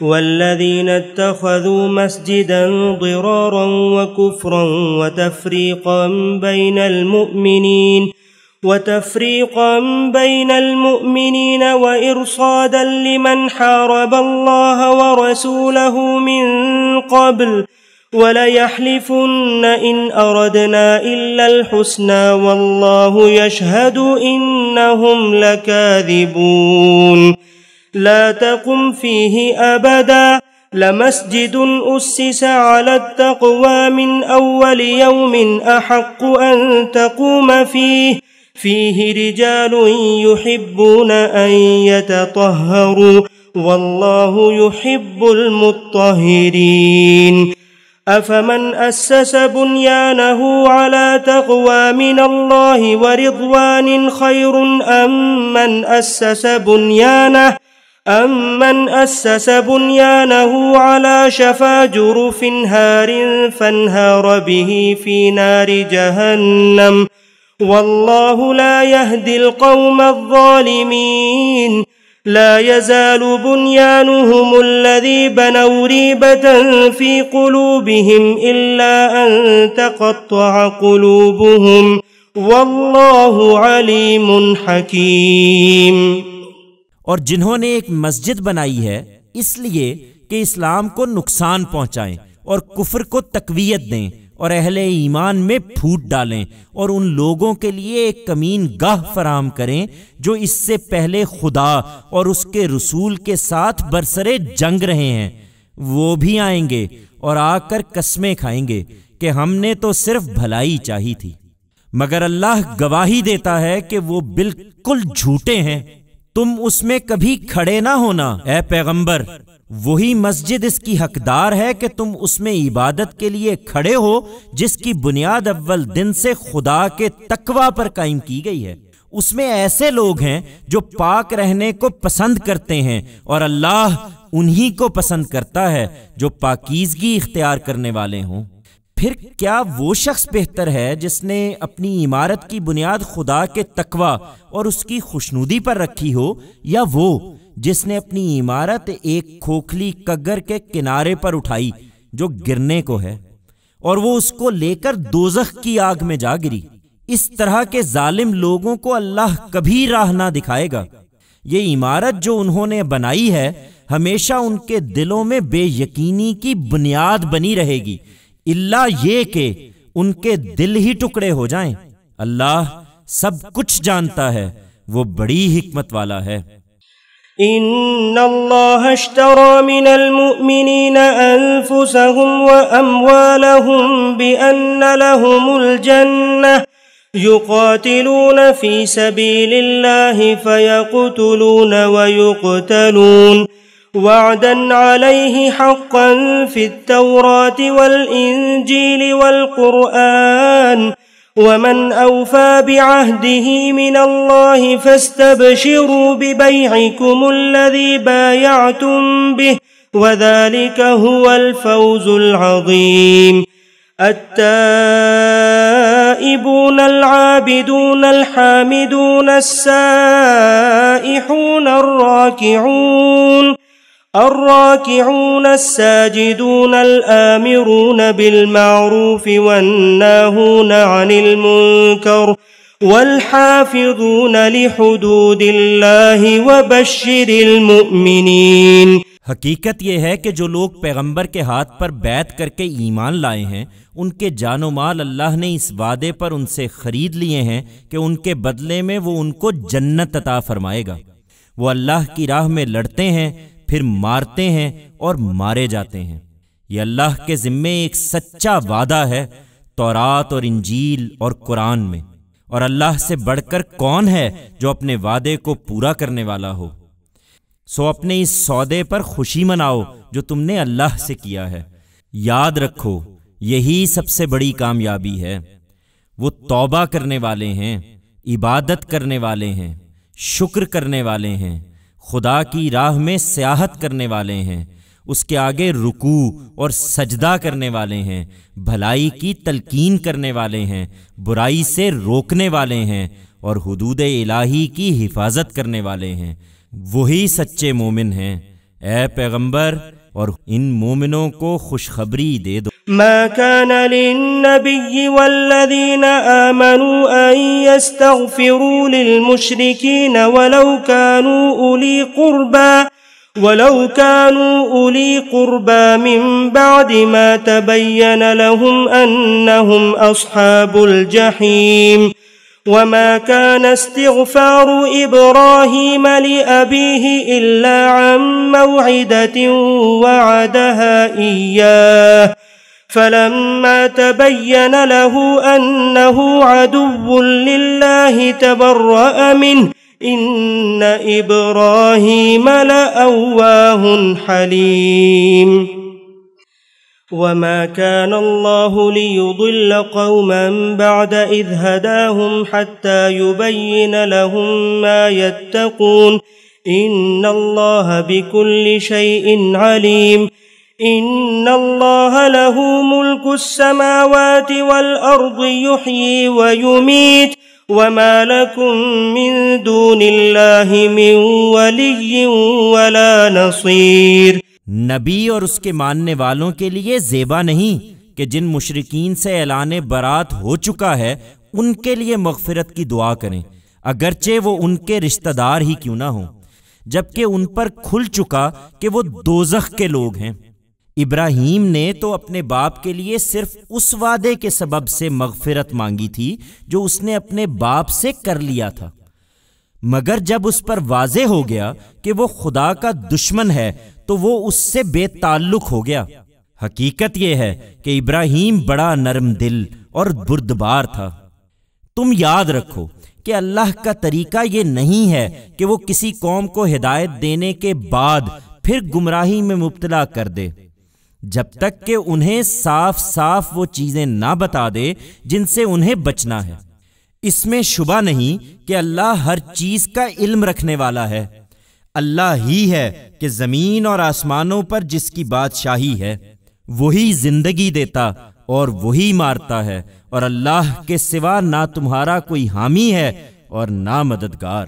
والذين اتخذوا مسجدا ضرارا وكفرا وتفريقا بين المؤمنين وإرصادا لمن حارب الله ورسوله من قبل وليحلفن إن أردنا إلا الحسنى والله يشهد إنهم لكاذبون لا تقم فيه أبدا لمسجد أسس على التقوى من أول يوم أحق أن تقوم فيه رجال يحبون أن يتطهروا والله يحب المطهرين أفمن أسس بنيانه على تقوى من الله ورضوان خير أم من أسس بنيانه على شفا جرف هار فانهار به في نار جهنم والله لا يهدي القوم الظالمين لا يزال بنيانهم الذي بنوا ريبة في قلوبهم إلا أن تقطع قلوبهم والله عليم حكيم۔ اور جنہوں نے ایک مسجد بنائی ہے اس لیے کہ اسلام کو نقصان پہنچائیں اور کفر کو تقویت دیں اور اہل ایمان میں پھوٹ ڈالیں اور ان لوگوں کے لیے ایک کمین گاہ فراہم کریں جو اس سے پہلے خدا اور اس کے رسول کے ساتھ برسرے جنگ رہے ہیں، وہ بھی آئیں گے اور آ کر قسمیں کھائیں گے کہ ہم نے تو صرف بھلائی چاہی تھی، مگر اللہ گواہی دیتا ہے کہ وہ بالکل جھوٹے ہیں۔ تم اس میں کبھی کھڑے نہ ہونا اے پیغمبر، وہی مسجد اس کی حقدار ہے کہ تم اس میں عبادت کے لیے کھڑے ہو جس کی بنیاد اول دن سے خدا کے تقوی پر قائم کی گئی ہے۔ اس میں ایسے لوگ ہیں جو پاک رہنے کو پسند کرتے ہیں اور اللہ انہی کو پسند کرتا ہے جو پاکیزگی اختیار کرنے والے ہوں۔ پھر کیا وہ شخص بہتر ہے جس نے اپنی عمارت کی بنیاد خدا کے تقوی اور اس کی خوشنودی پر رکھی ہو، یا وہ جس نے اپنی عمارت ایک کھوکھلی کگر کے کنارے پر اٹھائی جو گرنے کو ہے اور وہ اس کو لے کر دوزخ کی آگ میں جا گری؟ اس طرح کے ظالم لوگوں کو اللہ کبھی راہ نہ دکھائے گا۔ یہ عمارت جو انہوں نے بنائی ہے ہمیشہ ان کے دلوں میں بے یقینی کی بنیاد بنی رہے گی، الا یہ کہ ان کے دل ہی ٹکڑے ہو جائیں۔ اللہ سب کچھ جانتا ہے، وہ بڑی حکمت والا ہے۔ ان اللہ اشترى من المؤمنین انفسهم واموالهم بان لهم الجنة يقاتلون في سبيل الله فيقتلون ويقتلون وعدا عليه حقا في التوراة والإنجيل والقرآن ومن أوفى بعهده من الله فاستبشروا ببيعكم الذي بايعتم به وذلك هو الفوز العظيم التائبون العابدون الحامدون السائحون الراكعون الساجدون الآمرون بالمعروف والناهون عن المنكر والحافظون لحدود الله وبشر المؤمنين۔ حقیقت یہ ہے کہ جو لوگ پیغمبر کے ہاتھ پر بیعت کر کے ایمان لائے ہیں ان کے جان و مال اللہ نے اس وعدے پر ان سے خرید لیے ہیں کہ ان کے بدلے میں وہ ان کو جنت عطا فرمائے گا۔ وہ اللہ کی راہ میں لڑتے ہیں، پھر مارتے ہیں اور مارے جاتے ہیں۔ یہ اللہ کے ذمے ایک سچا وعدہ ہے تورات اور انجیل اور قرآن میں، اور اللہ سے بڑھ کر کون ہے جو اپنے وعدے کو پورا کرنے والا ہو؟ سو اپنے اس سودے پر خوشی مناؤ جو تم نے اللہ سے کیا ہے۔ یاد رکھو یہی سب سے بڑی کامیابی ہے۔ وہ توبہ کرنے والے ہیں، عبادت کرنے والے ہیں، شکر کرنے والے ہیں، خدا کی راہ میں سیاحت کرنے والے ہیں، اس کے آگے رکوع اور سجدہ کرنے والے ہیں، بھلائی کی تلقین کرنے والے ہیں، برائی سے روکنے والے ہیں اور حدود الہی کی حفاظت کرنے والے ہیں۔ وہی سچے مومن ہیں۔ اے پیغمبر اور ان مومنوں کو خوشخبری دے دو۔ ما كان للنبي والذين آمنوا أن يستغفروا للمشركين ولو كانوا أولي قربى من بعد ما تبين لهم أنهم أصحاب الجحيم وما كان استغفار إبراهيم لأبيه إلا عن موعدة وعدها إياه فلما تبين له أنه عدو لله تبرأ منه إن إبراهيم لأواه حليم وما كان الله ليضل قوما بعد إذ هداهم حتى يبين لهم ما يتقون إن الله بكل شيء عليم إن الله له ملك السماوات والأرض يحيي ويميت وما لكم من دون الله من ولي ولا نصير۔ نبی اور اس کے ماننے والوں کے لیے زیبا نہیں کہ جن مشرکین سے اعلان برات ہو چکا ہے ان کے لیے مغفرت کی دعا کریں، اگرچہ وہ ان کے رشتہ دار ہی کیوں نہ ہوں، جبکہ ان پر کھل چکا کہ وہ دوزخ کے لوگ ہیں۔ ابراہیم نے تو اپنے باپ کے لیے صرف اس وعدے کے سبب سے مغفرت مانگی تھی جو اس نے اپنے باپ سے کر لیا تھا، مگر جب اس پر واضح ہو گیا کہ وہ خدا کا دشمن ہے تو وہ اس سے بے تعلق ہو گیا۔ حقیقت یہ ہے کہ ابراہیم بڑا نرم دل اور بردبار تھا۔ تم یاد رکھو کہ اللہ کا طریقہ یہ نہیں ہے کہ وہ کسی قوم کو ہدایت دینے کے بعد پھر گمراہی میں مبتلا کر دے، جب تک کہ انہیں صاف صاف وہ چیزیں نہ بتا دے جن سے انہیں بچنا ہے۔ اس میں شبہ نہیں کہ اللہ ہر چیز کا علم رکھنے والا ہے۔ اللہ ہی ہے کہ زمین اور آسمانوں پر جس کی بادشاہی ہے، وہی زندگی دیتا اور وہی مارتا ہے، اور اللہ کے سوا نہ تمہارا کوئی حامی ہے اور نہ مددگار۔